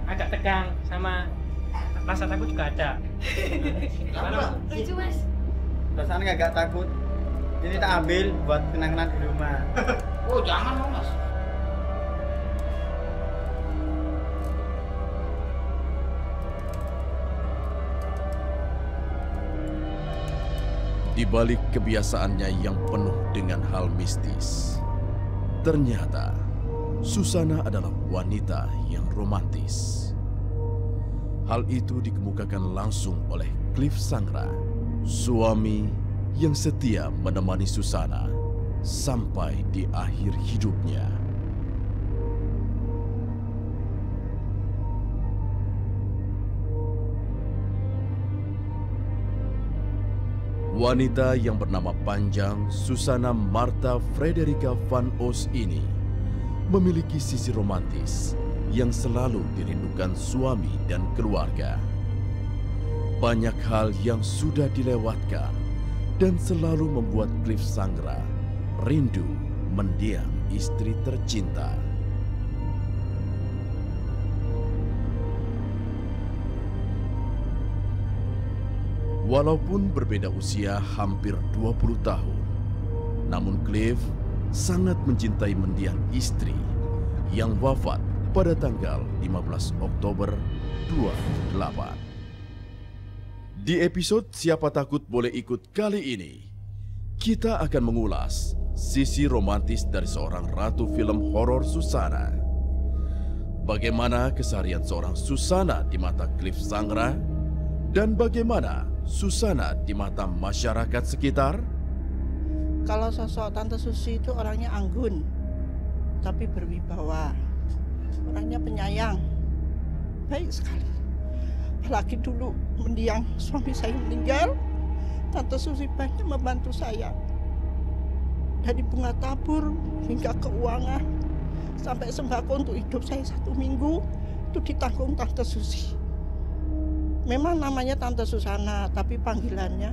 Agak tegang sama rasa takut juga ada. Lucu mas. Rasanya agak takut. Ini tak ambil buat kenang-kenang di rumah. Oh jangan dong mas. Di balik kebiasaannya yang penuh dengan hal mistis, ternyata Susana adalah wanita yang romantis. Hal itu dikemukakan langsung oleh Cliff Sangra, suami yang setia menemani Susana sampai di akhir hidupnya. Wanita yang bernama panjang Susana Martha Frederica van Os ini memiliki sisi romantis yang selalu dirindukan suami dan keluarga. Banyak hal yang sudah dilewatkan dan selalu membuat Cliff Sangra rindu mendiang istri tercinta. Walaupun berbeda usia hampir 20 tahun, namun Cliff sangat mencintai mendiang istri yang wafat pada tanggal 15 Oktober 28. Di episode Siapa Takut Boleh Ikut kali ini, kita akan mengulas sisi romantis dari seorang ratu film horor Susana. Bagaimana keseharian seorang Susana di mata Cliff Sangra, dan bagaimana Susana di mata masyarakat sekitar? Kalau sosok Tante Susi itu orangnya anggun, tapi berwibawa. Orangnya penyayang, baik sekali. Apalagi dulu mendiang suami saya meninggal, Tante Susi banyak membantu saya. Dari bunga tabur hingga keuangan, sampai sembako untuk hidup saya 1 minggu, itu ditanggung Tante Susi. Memang namanya Tante Susana, tapi panggilannya,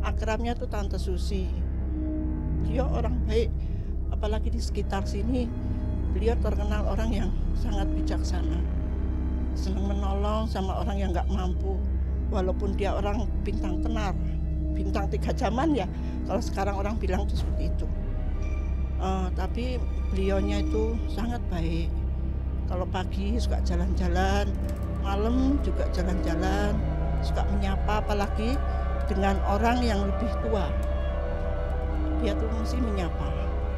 akrabnya itu Tante Susi. Beliau orang baik, apalagi di sekitar sini, beliau terkenal orang yang sangat bijaksana. Senang menolong sama orang yang nggak mampu, walaupun dia orang bintang tenar, bintang 3 zaman ya, kalau sekarang orang bilang itu seperti itu. Tapi beliaunya itu sangat baik. Kalau pagi suka jalan-jalan, malam juga jalan-jalan, suka menyapa, apalagi dengan orang yang lebih tua. Dia tuh mesti menyapa,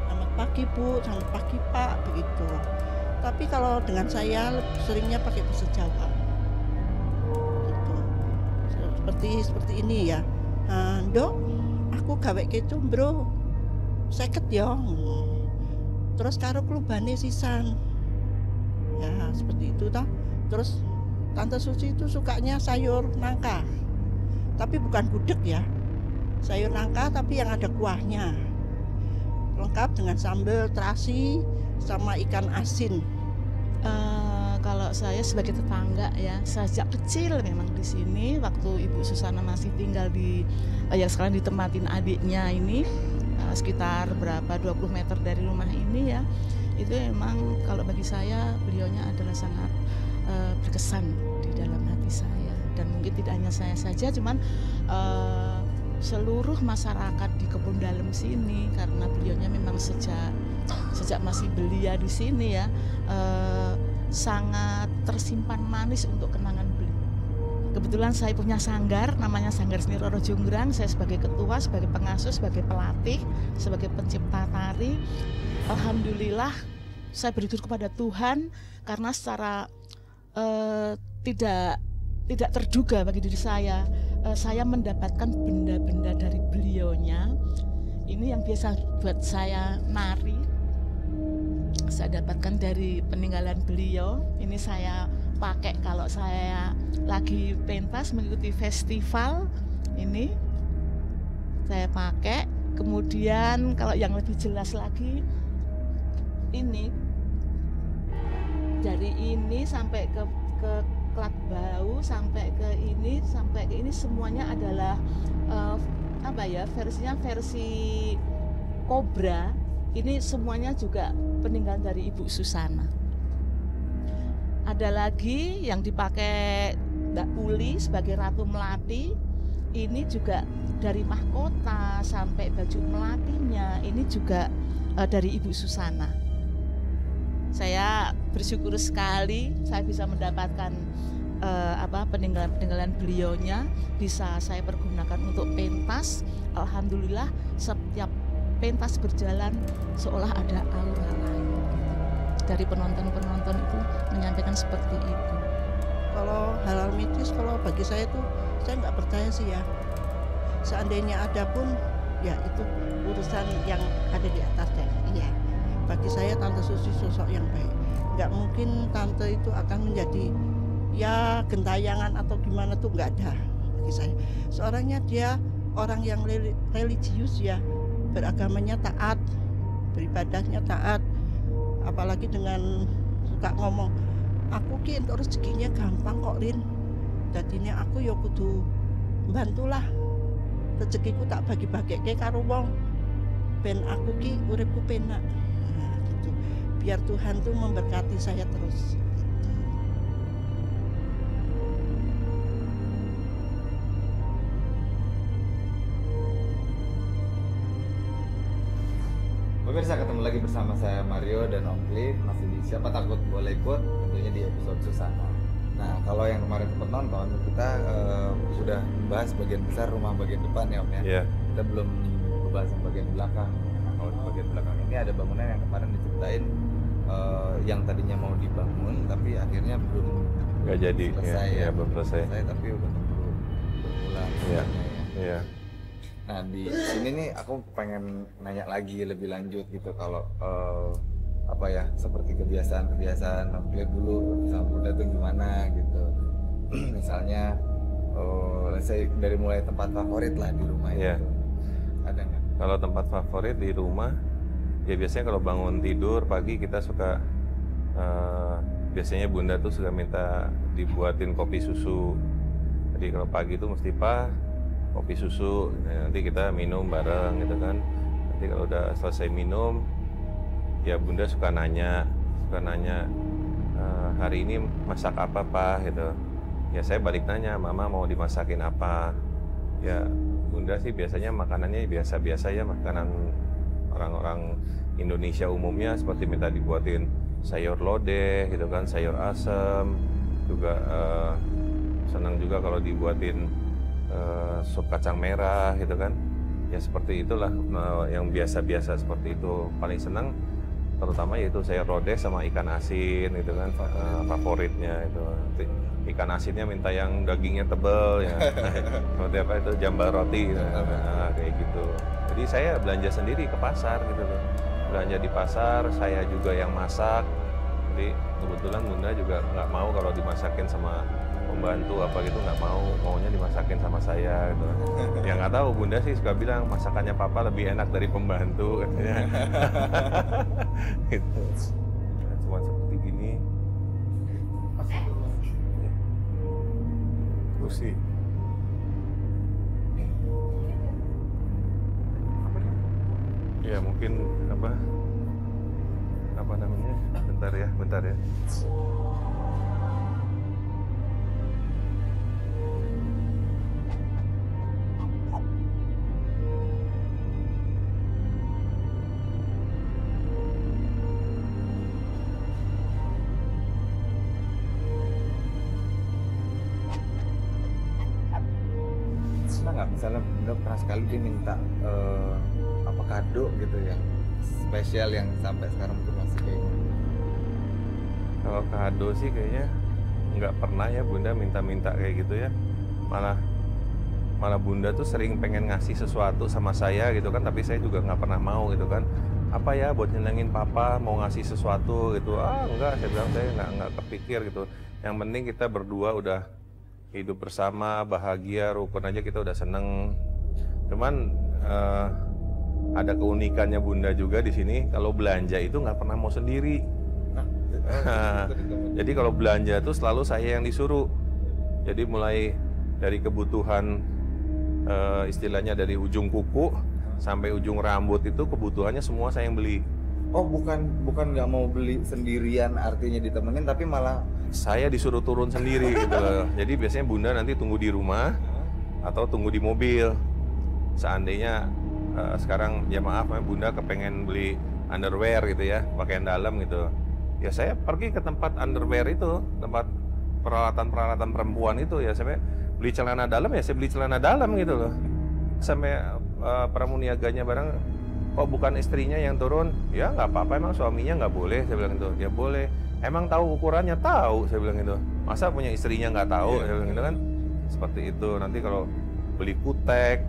selamat pagi Bu, selamat pagi Pak, begitu. Tapi kalau dengan saya seringnya pakai bahasa Jawa, gitu. Seperti ini ya, Dok, aku gawe kecum bro, 50 ya, terus karo klubane sisan, ya seperti itu toh. Terus Tante Susi itu sukanya sayur nangka, tapi bukan gudeg ya, sayur nangka tapi yang ada kuahnya, lengkap dengan sambal terasi sama ikan asin. Kalau saya sebagai tetangga ya, sejak kecil memang di sini. Waktu Ibu Susana masih tinggal di yang sekarang ditempatin adiknya ini, sekitar berapa 20 meter dari rumah ini ya, itu memang kalau bagi saya beliaunya adalah sangat berkesan di dalam hati saya. Dan mungkin tidak hanya saya saja, cuman seluruh masyarakat di Kebun Dalem sini, karena beliaunya memang sejak masih belia di sini ya, sangat tersimpan manis untuk kenangan beliau. Kebetulan saya punya sanggar, namanya Sanggar Seni Roro Jonggrang. Saya sebagai ketua, sebagai pengasuh, sebagai pelatih, sebagai pencipta tari. Alhamdulillah saya bersyukur kepada Tuhan karena secara tidak terduga bagi diri saya mendapatkan benda-benda dari beliaunya. Ini yang biasa buat saya nari, saya dapatkan dari peninggalan beliau. Ini saya pakai kalau saya lagi pentas mengikuti festival, ini saya pakai. Kemudian kalau yang lebih jelas lagi, ini dari ini sampai ke Klat Bau, sampai ke ini semuanya adalah versinya versi kobra. Ini semuanya juga peninggalan dari Ibu Susana. Ada lagi yang dipakai Mbak Uli sebagai Ratu Melati. Ini juga dari mahkota sampai baju melatinya. Ini juga dari Ibu Susana. Saya bersyukur sekali saya bisa mendapatkan peninggalan beliaunya, bisa saya pergunakan untuk pentas. Alhamdulillah setiap pentas berjalan seolah ada aura lain. Dari penonton-penonton itu menyampaikan seperti itu. Kalau hal-hal mistis, kalau bagi saya itu saya nggak percaya sih ya. Seandainya ada pun, ya itu urusan yang ada di atas deh. Iya. Bagi saya Tante Susi sosok yang baik. Nggak mungkin Tante itu akan menjadi ya gentayangan atau gimana tuh nggak ada bagi saya. Seorangnya dia orang yang religius ya, beragamanya taat, beribadahnya taat. Apalagi dengan suka ngomong, aku ki entuk rezekinya gampang kok Rin. Jadinya aku ya kudu bantulah. Rezekiku tak bagi-bagike karo wong. Ben aku ki uripku penak. Nah, gitu. Biar Tuhan tuh memberkati saya terus. Pemirsa, ketemu lagi bersama saya Mario dan Om Cliff, masih di Siapa Takut Boleh Ikut, tentunya di episode Susana. Nah, kalau yang kemarin sempat nonton, kita sudah membahas bagian besar rumah bagian depan ya Om ya. Yeah. Kita belum membahas yang bagian belakang. Nah, kalau di bagian belakang ini ada bangunan yang kemarin diceritain yang tadinya mau dibangun, tapi akhirnya belum Nggak jadi, selesai ya, belum selesai. Tapi udah berbulan. Iya. Ya. Iya. Nah di sini nih aku pengen nanya lagi lebih lanjut gitu kalau seperti kebiasaan Cliff dulu sama Bunda tuh gimana gitu. Misalnya saya dari mulai tempat favorit lah di rumah itu ada nggak? Kalau tempat favorit di rumah ya biasanya kalau bangun tidur pagi kita suka biasanya Bunda tuh suka minta dibuatin kopi susu. Jadi kalau pagi itu mesti kopi susu, nanti kita minum bareng gitu kan. Nanti kalau udah selesai minum, ya Bunda suka nanya hari ini masak apa Pak gitu. Ya saya balik nanya, Mama mau dimasakin apa? Ya Bunda sih biasanya makanannya biasa-biasa ya, makanan orang-orang Indonesia umumnya, seperti minta dibuatin sayur lodeh gitu kan, sayur asem, juga senang juga kalau dibuatin sup kacang merah gitu kan. Ya seperti itulah yang biasa-biasa seperti itu. Paling senang terutama yaitu sayur lodeh sama ikan asin gitu kan, favoritnya itu. Ikan asinnya minta yang dagingnya tebel ya. Seperti apa itu, jambal roti kayak gitu. Jadi saya belanja sendiri ke pasar gitu loh. Belanja di pasar, saya juga yang masak. Jadi kebetulan Bunda juga nggak mau kalau dimasakin sama pembantu apa gitu, nggak mau, maunya dimasakin sama saya gitu. Ya nggak tahu, Bunda sih suka bilang masakannya Papa lebih enak dari pembantu katanya. Gitu. Nah, cuma seperti gini. Kursi. Ya mungkin apa namanya? Bentar ya. Misalnya Bunda pernah sekali dia minta kado gitu yang spesial yang sampai sekarang pun masih kayak gitu. Kalau kado sih kayaknya nggak pernah ya Bunda minta-minta kayak gitu ya. Malah Bunda tuh sering pengen ngasih sesuatu sama saya gitu kan, tapi saya juga nggak pernah mau gitu kan. Apa ya buat nyenengin Papa, mau ngasih sesuatu gitu. Enggak, saya bilang saya nggak kepikir gitu. Yang penting kita berdua udah hidup bersama, bahagia, rukun aja kita udah seneng. Cuman ada keunikannya Bunda juga di sini, kalau belanja itu nggak pernah mau sendiri. Jadi kalau belanja tuh selalu saya yang disuruh. Jadi mulai dari kebutuhan istilahnya dari ujung kuku sampai ujung rambut itu kebutuhannya semua saya yang beli. Oh, bukan nggak mau beli sendirian artinya ditemenin, tapi malah Saya disuruh turun sendiri gitu loh. Jadi biasanya bunda nanti tunggu di rumah atau tunggu di mobil. Seandainya sekarang ya maaf bunda kepengen beli underwear gitu ya, pakaian dalam gitu. Ya saya pergi ke tempat underwear itu, tempat peralatan-peralatan perempuan itu ya, saya beli celana dalam ya saya beli celana dalam gitu loh. Sampai pramuniaganya barang, kok bukan istrinya yang turun? Ya nggak apa-apa, emang suaminya nggak boleh, saya bilang gitu. Ya boleh. Emang tahu ukurannya? Tahu, saya bilang gitu. Masa punya istrinya nggak tahu? Saya bilang gitu kan. Seperti itu. Nanti kalau beli kutek,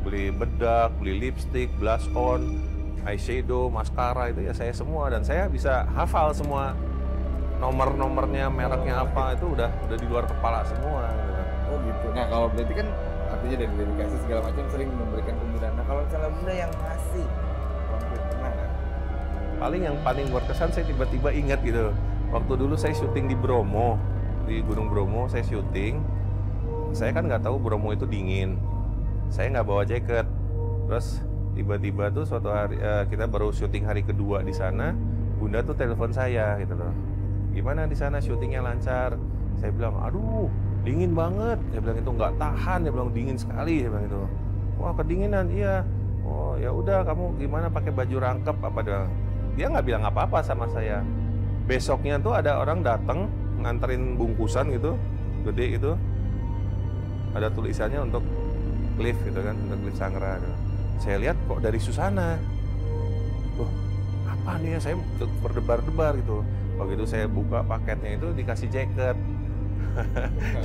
beli bedak, beli lipstick, blush on, eyeshadow, maskara itu ya saya semua, dan saya bisa hafal semua nomor-nomornya, mereknya apa, itu udah di luar kepala semua gitu. oh gitu. Nah kalau berarti kan artinya dari dedikasi segala macam sering memberikan kemudahan. Nah kalau misalnya bunda yang ngasih konflik pernah nggak? Paling yang paling berkesan saya tiba-tiba ingat gitu. Waktu dulu saya syuting di Bromo, di Gunung Bromo saya syuting. Saya kan nggak tahu Bromo itu dingin. Saya nggak bawa jaket. Terus tiba-tiba tuh suatu hari kita baru syuting hari kedua di sana, bunda tuh telepon saya gitu loh. Gimana di sana syutingnya lancar? Saya bilang, aduh dingin banget. Dia bilang itu nggak tahan. Dia bilang dingin sekali. Dia bilang itu. Wah kedinginan, iya. Oh ya udah kamu gimana pakai baju rangkep apa dia? Dia nggak bilang apa-apa sama saya. Besoknya tuh ada orang datang nganterin bungkusan gitu, gede gitu. Ada tulisannya untuk lift gitu kan, untuk lift Sangra. Saya lihat kok dari Susana. Loh, apa nih ya? Saya berdebar-debar gitu. Begitu saya buka paketnya itu dikasih jaket.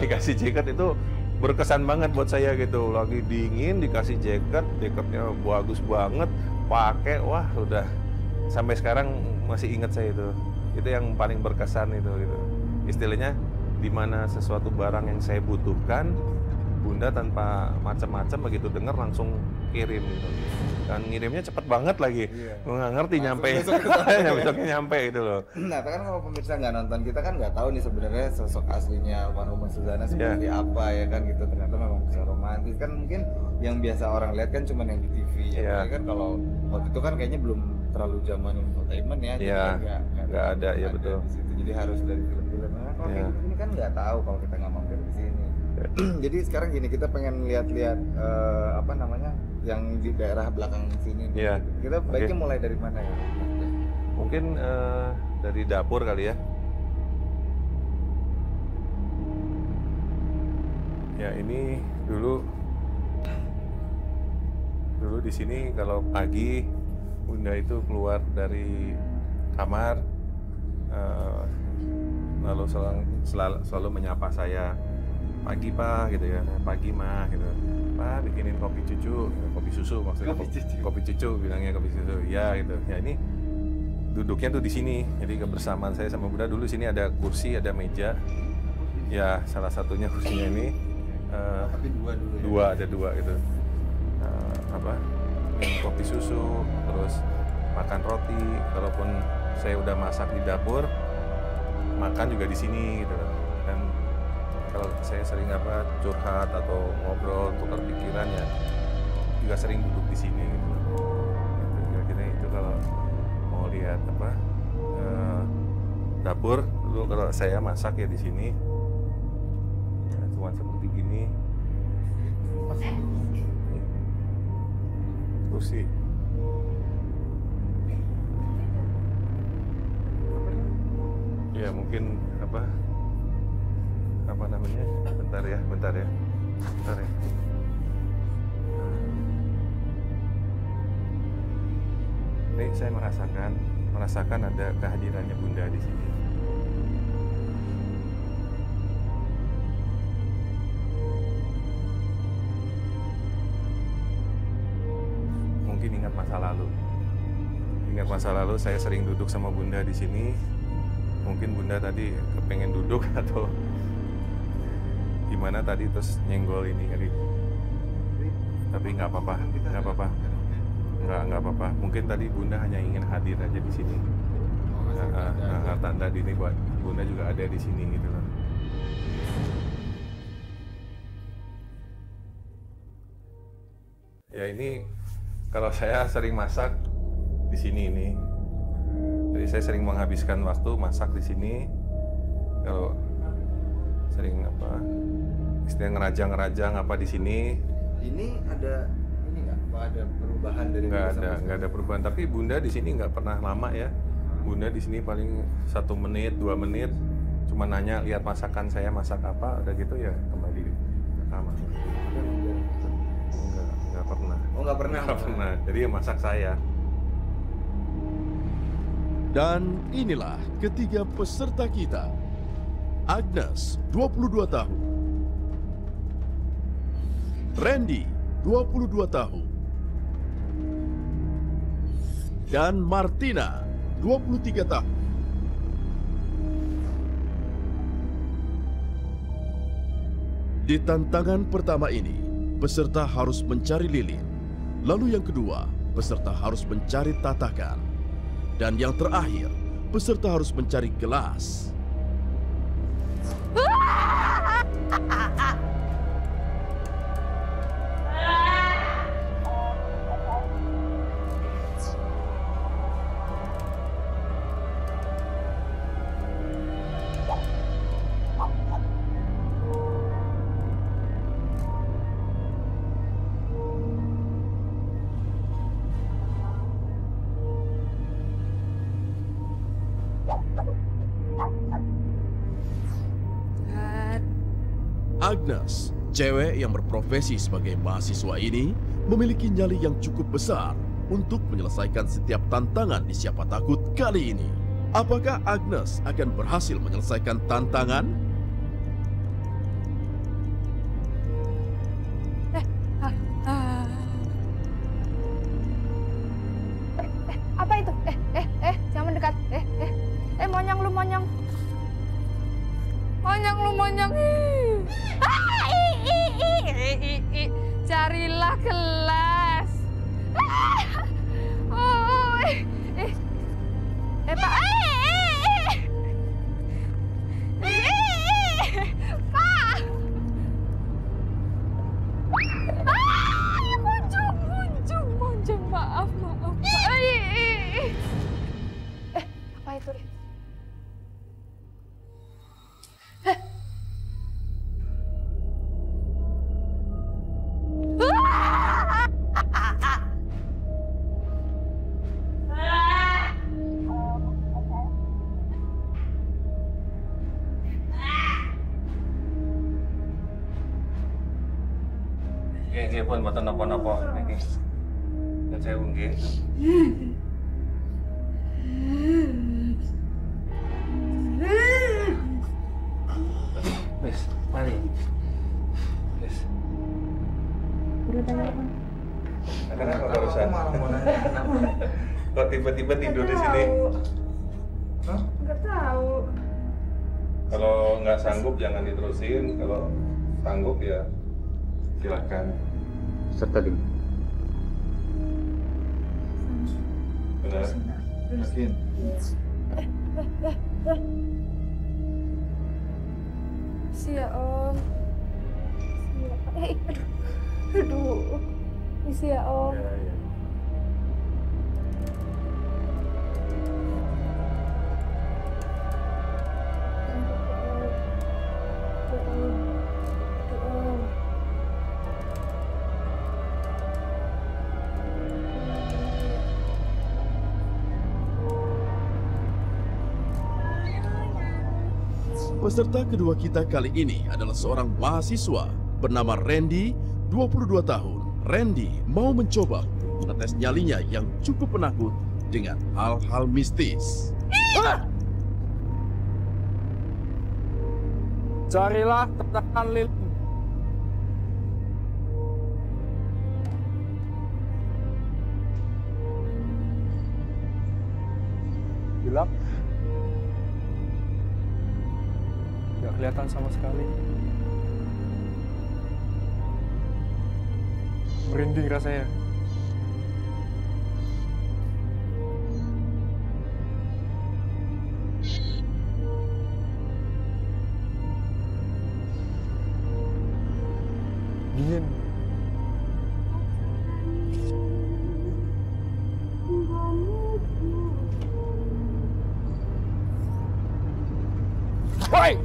Dikasih jaket itu berkesan banget buat saya gitu. Lagi dingin dikasih jaket, jaketnya bagus banget, pakai, wah udah sampai sekarang masih ingat saya itu. Itu yang paling berkesan itu gitu. Istilahnya di mana sesuatu barang yang saya butuhkan, bunda tanpa macam-macam begitu dengar langsung kirim gitu. Dan ngirimnya cepet banget lagi. Nggak ngerti nyampe. Besoknya nyampe gitu loh. Nah, kan kalau pemirsa nggak nonton, kita kan nggak tahu nih sebenarnya sosok aslinya almarhumah Susana seperti apa ya kan gitu. Ternyata memang bisa romantis kan, mungkin yang biasa orang lihat kan cuma yang di TV ya. Kan kalau waktu itu kan kayaknya belum terlalu zaman infotainment ya. Iya. Nggak ada ya betul. Di situ. Jadi harus dari film-film. Nah, kalau kayak gini kan nggak tahu kalau kita nggak mampir di sini. Jadi sekarang gini, kita pengen lihat-lihat apa namanya yang di daerah belakang sini. Iya. Kita baiknya mulai dari mana ya? Mungkin dari dapur kali ya. Ya ini dulu di sini kalau pagi bunda itu keluar dari kamar, lalu selalu menyapa saya. Pagi pak gitu ya, pagi mah gitu, pak bikinin kopi susu maksudnya, kopi cucu bilangnya, kopi susu ya gitu ya. Ini duduknya tuh di sini, jadi kebersamaan saya sama bunda. Dulu sini ada kursi, ada meja ya, salah satunya kursinya ini Tapi ada dua gitu, minum kopi susu, terus makan roti. Kalaupun saya udah masak di dapur, makan juga di sini gitu. Dan kalau saya sering curhat atau ngobrol, tukar pikiran ya juga sering duduk di sini gitu. Kira-kira itu kalau mau lihat dapur dulu kalau saya masak ya di sini. Ya, cuma seperti gini. Kursi. Ya mungkin apa namanya, bentar ya ini saya merasakan ada kehadirannya bunda di sini. Mungkin ingat masa lalu saya sering duduk sama bunda di sini. Mungkin bunda tadi kepengen duduk atau gimana tadi, terus nyenggol ini kali. Tapi nggak apa-apa. Mungkin tadi bunda hanya ingin hadir aja di sini. Tanda ini buat bunda juga ada di sini gitu loh. Ya ini Kalau saya sering masak di sini ini. Jadi saya sering menghabiskan waktu masak di sini. Kalau sering apa? Istilah ngerajang-ngerajang apa di sini. Ini ada ini nggak? Apa ada perubahan dari Nggak ada perubahan. Tapi Bunda di sini nggak pernah lama ya. Bunda di sini paling 1 menit, 2 menit. Cuma nanya, lihat masakan saya masak apa, udah gitu ya kembali ke kamar. Nggak pernah. Oh nggak pernah. Nggak pernah. Jadi yang masak saya. Dan inilah ketiga peserta kita. Agnes, 22 tahun. Randy, 22 tahun. Dan Martina, 23 tahun. Di tantangan pertama ini, peserta harus mencari lilin. Lalu yang kedua, peserta harus mencari tatakan. Dan yang terakhir, peserta harus mencari gelas. Agnes, cewek yang berprofesi sebagai mahasiswa ini, memiliki nyali yang cukup besar untuk menyelesaikan setiap tantangan di Siapa Takut kali ini. Apakah Agnes akan berhasil menyelesaikan tantangan? Apa itu? Jangan mendekat. Monyong lu monyong. Monyong lu monyong. Carilah gelas. Pak. Pak. Muncung. Maaf. Apa itu? Oke, pun buat nopo-nopo. Oke. Dan saya unggih. Wes, mari. Wes. Kenapa barusan? Kok tiba-tiba tidur di sini? Nggak tahu. Kalau nggak sanggup jangan diterusin. Kalau sanggup ya silakan. Serta di. Benar. Yakin. Sia Om. Aduh. Isi ya Om. Ya. Peserta kedua kita kali ini adalah seorang mahasiswa bernama Randy, 22 tahun. Randy mau mencoba mengetes nyalinya yang cukup penakut dengan hal-hal mistis. Carilah tatakan lilin. Gelap. Nggak kelihatan sama sekali. Merinding rasanya. Dingin. Woi!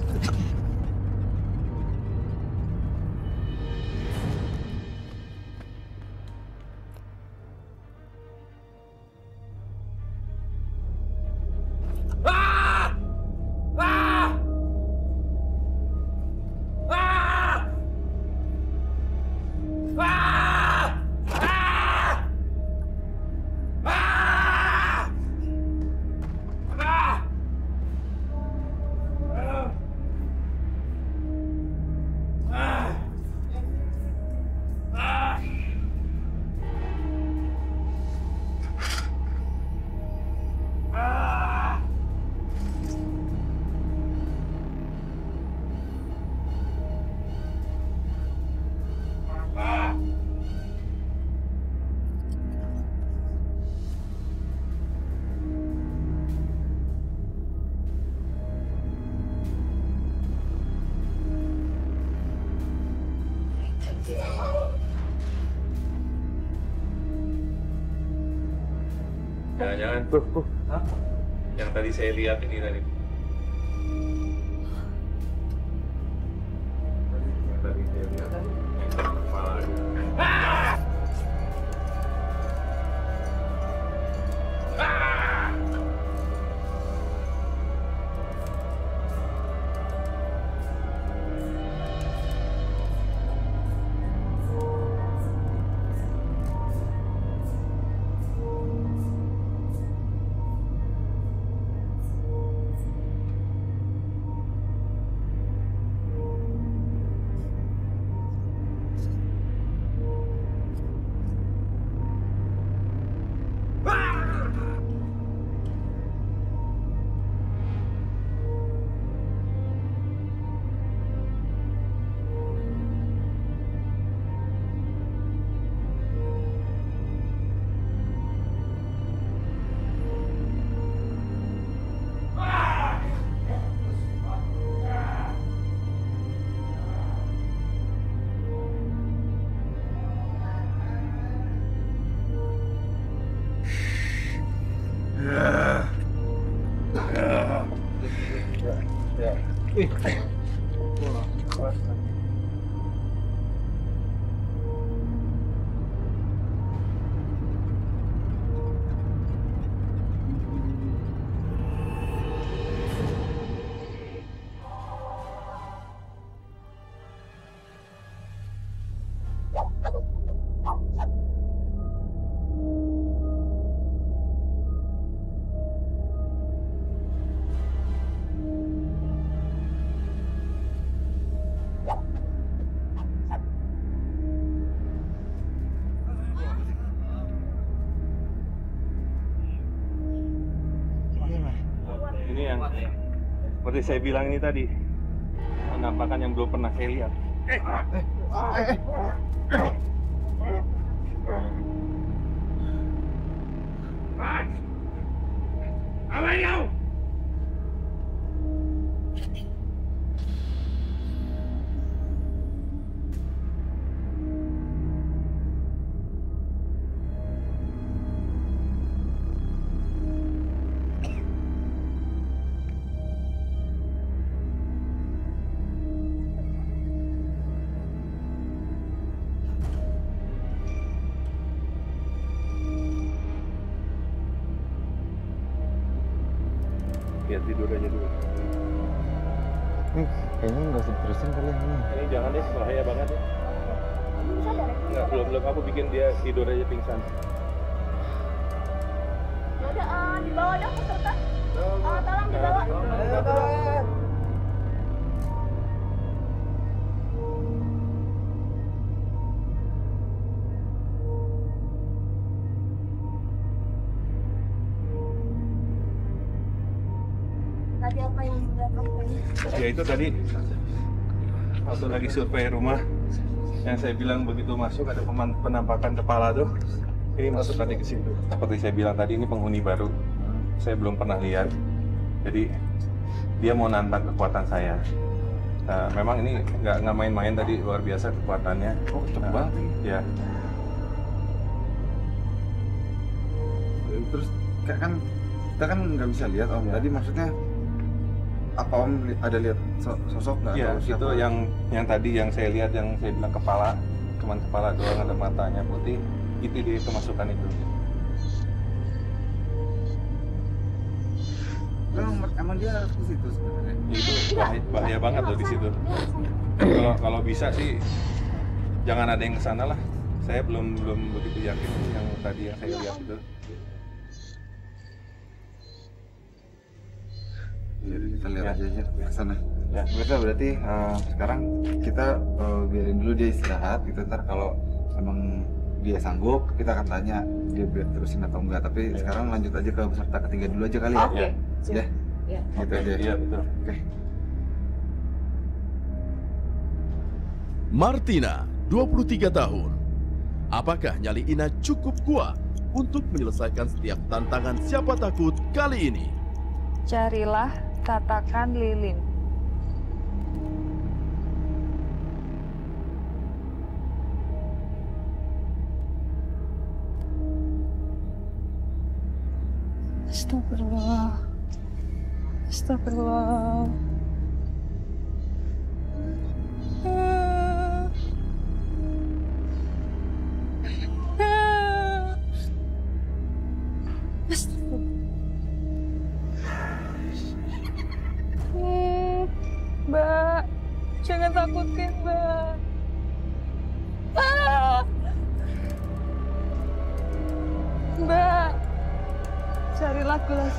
Jangan-jangan tuh. Yang tadi saya lihat ini tadi. Yang tadi saya lihat. Ini yang seperti saya bilang ini tadi, penampakan yang belum pernah saya lihat. Apa kau? Ya tidur aja dulu. Kayaknya nggak usah terusin kali ini. Ini jangan deh, bahaya banget ya. Nggak, belum aku bikin dia tidur aja pingsan. Ya udah, dibawa dong ke dokter. Tolong dibawa. Tadi apa yang Ya itu tadi waktu lagi survei rumah yang saya bilang begitu masuk ada penampakan kepala tuh. Ini masuk tadi ke situ. Seperti saya bilang tadi ini penghuni baru. Saya belum pernah lihat. Jadi dia mau nantang kekuatan saya. Nah, memang ini nggak main-main tadi, luar biasa kekuatannya. Oh, coba. Ya. Terus kan kita kan nggak bisa lihat Om. Tadi maksudnya Apa Om ada lihat sosok nggak? Iya, atau itu siapa? yang tadi yang saya lihat, yang saya bilang kepala, cuman kepala doang, ada matanya putih, itu dia kemasukan itu. Emang dia harus ke situ sebenarnya. Itu bahaya banget loh di situ. Kalau bisa sih jangan ada yang kesana lah. Saya belum begitu yakin yang tadi yang saya lihat itu. Iya, kita lihat aja ke sana. Ya. Berarti sekarang kita biarin dulu dia istirahat gitu, ntar kalau emang dia sanggup kita akan tanya dia biar terusin atau enggak, tapi sekarang lanjut aja ke peserta ketiga dulu aja kali ya. Oke. Ya. Ya. Gitu aja. Iya, betul. Oke. Martina, 23 tahun. Apakah nyali Ina cukup kuat untuk menyelesaikan setiap tantangan siapa takut kali ini? Carilah tatakan lilin. Astagfirullah. Astagfirullah. Mbak, jangan takutin, Mbak. Mbak, carilah gelas.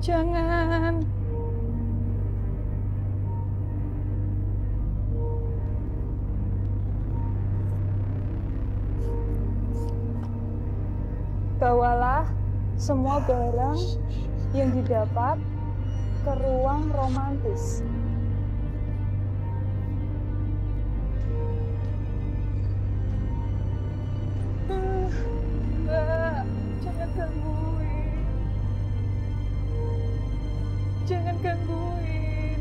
Jangan. Bawalah semua barang yang didapat ke ruang romantis. Mbak, jangan gangguin. Jangan gangguin.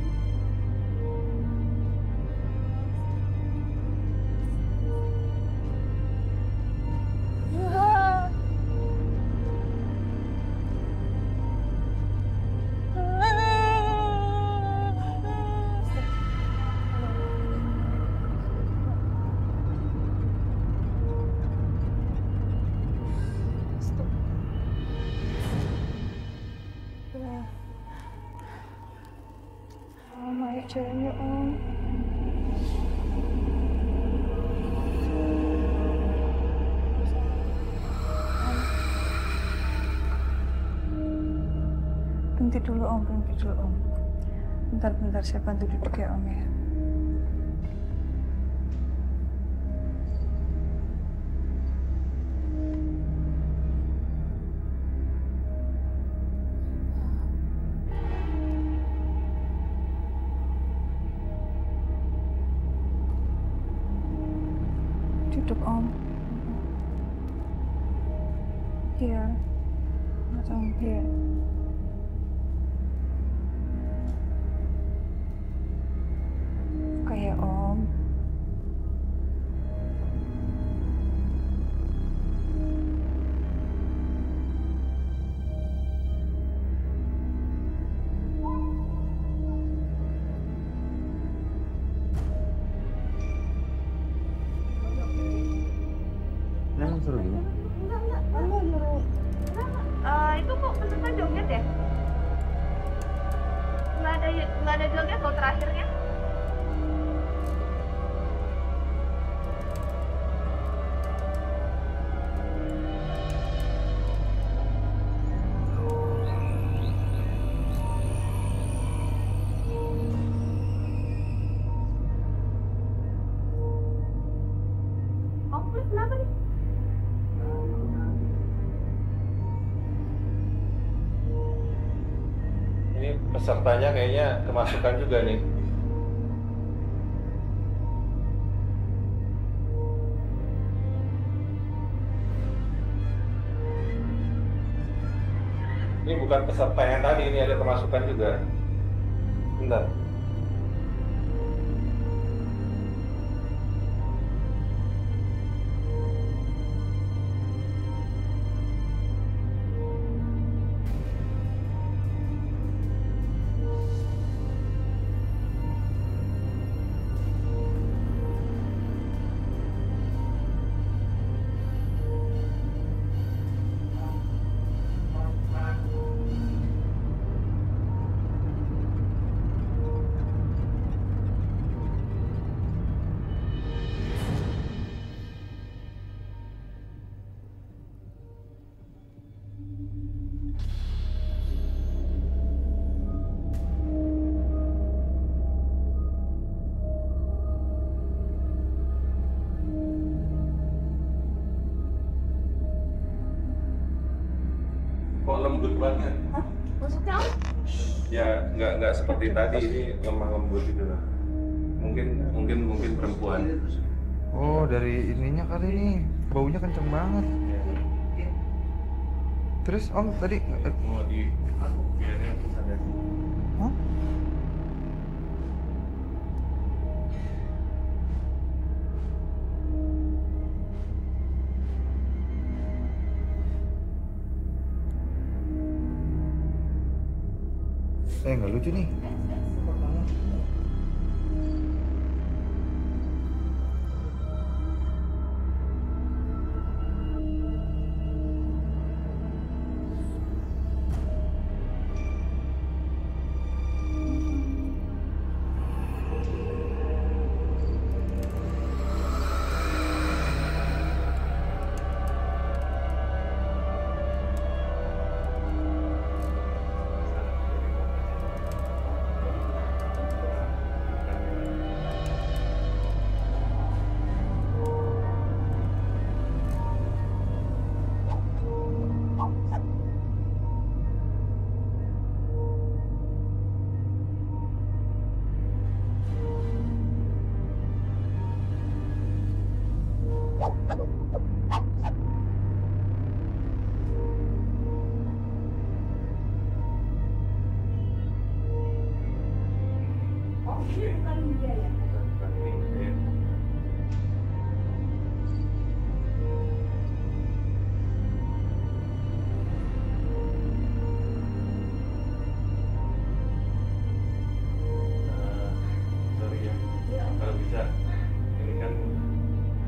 Ayo jalannya, Om. Berhenti dulu, Om. Berhenti dulu, Om. Bentar, saya bantu duduk ya, Om ya. Duduk, Om. Here. Not Om, here. Kayak Om. Seru gini. Itu kok peserta joget ya? Nggak ada joget loh terakhirnya. Kenapa nih? Ini pesertanya kayaknya kemasukan juga nih. Ini bukan peserta yang tadi, ini ada kemasukan juga. Bentar. Kok lembut banget? Hah? Maksudnya? Ya nggak seperti tadi, ini lemah lembut gitu lah. Mungkin perempuan. Oh, dari ininya kali nih. Baunya kenceng banget. Terus Om tadi Mau di biarnya sadar. Hah? Nggak lucu nih. Sorry ya. Kalau bisa, ini kan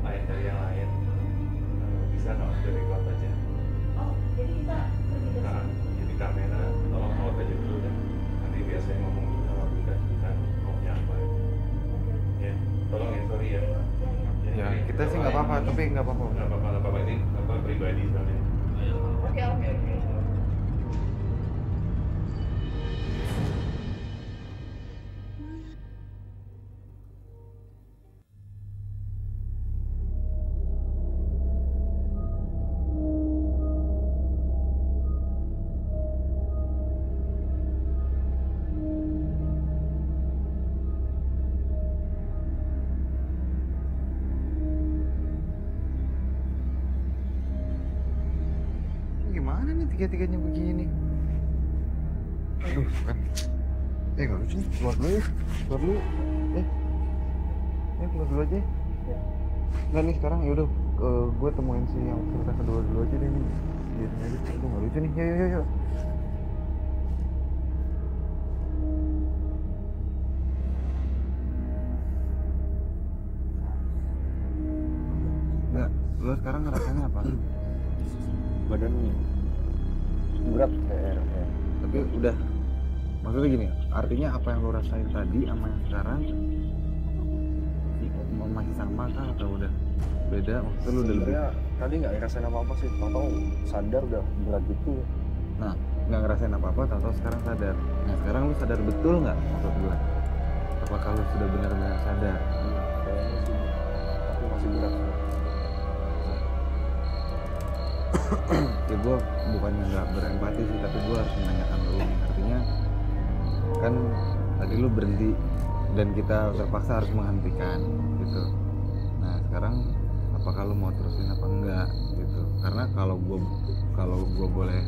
lain dari yang lain. Bisa nggak dari record aja? Oh, jadi kita pergi ke Nah, jadi kamera tolong out aja dulu dah. Nanti biasanya ngomong dulu sama Bunda kita maunya apa. Ya, tolong ya, sorry ya. Ya, kita sih nggak apa-apa, tapi nggak apa-apa. Nggak apa-apa, ini apa pribadi soalnya. Oke. Gimana nih tiga-tiganya begini? Aduh, kan. Nggak lucu nih. Keluar dulu ya. Keluar dulu. Keluar dulu aja. Nggak nih sekarang yaudah. Gue temuin si yang cerita kedua dulu aja deh nih. Biarin aja. Aduh, nggak lucu nih. Yuk. Nggak, lo sekarang ngerasanya apa? Badannya berat kayak. Tapi udah, maksudnya gini, artinya apa yang lo rasain tadi sama yang sekarang masih sama kah atau udah beda? Maksudnya lo udah lebih tadi nggak ngerasain apa-apa sih, tau sadar udah berat gitu. Nah, nggak ngerasain apa-apa, tahu sekarang sadar. Nah, sekarang lo sadar betul nggak maksud gue? Apakah lo sudah benar-benar sadar? Kayaknya sih, tapi masih berat sih. Ya gue bukannya nggak berempati sih, tapi gue harus menanyakan lo nih. Artinya kan tadi lo berhenti dan kita terpaksa harus menghentikan gitu. Nah sekarang apakah lo mau terusin apa enggak gitu? karena kalau gue boleh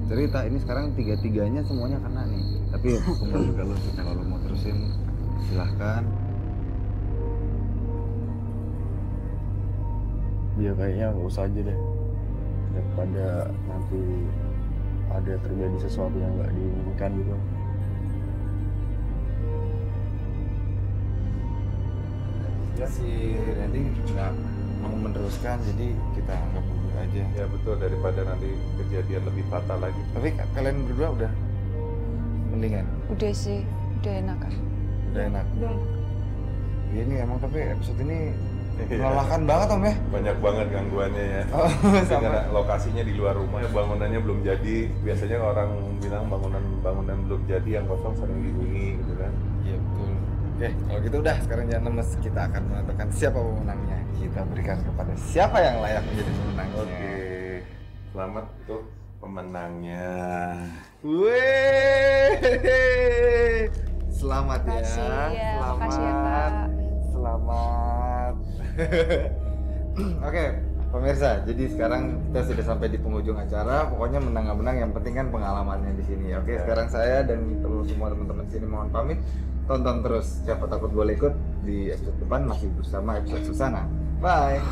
cerita ini sekarang tiga-tiganya semuanya kena nih, tapi kembali ke lu sih, kalau lu mau terusin silahkan. Ya kayaknya nggak usah aja deh, daripada nanti ada terjadi sesuatu yang nggak diinginkan gitu. Ya si Randy nggak mau meneruskan, jadi kita anggap dulu aja. Ya betul, daripada nanti kejadian lebih fatal lagi. Tapi kalian berdua udah mendingan? Udah sih, udah enak kan? Udah enak? Udah enak. Ya ini emang tapi episode ini melelahkan banget Om ya? Banyak banget gangguannya ya. Sama. Lokasinya di luar rumah, bangunannya belum jadi. Biasanya orang bilang bangunan belum jadi, yang kosong sering dihuni gitu kan. Iya betul. Oke, kalau gitu udah, sekarang jangan lemes, kita akan menentukan siapa pemenangnya. Kita berikan kepada siapa yang layak menjadi pemenangnya. Oke, selamat untuk pemenangnya. Wih, selamat ya. Selamat. Makasih ya Kak. Selamat. Oke, pemirsa, jadi sekarang kita sudah sampai di penghujung acara. Pokoknya menang nggak menang, yang penting kan pengalamannya di sini. Oke, sekarang saya dan semua teman-teman di sini mohon pamit. Tonton terus Siapa Takut Boleh Ikut di episode depan, masih bersama episode Susana. Bye.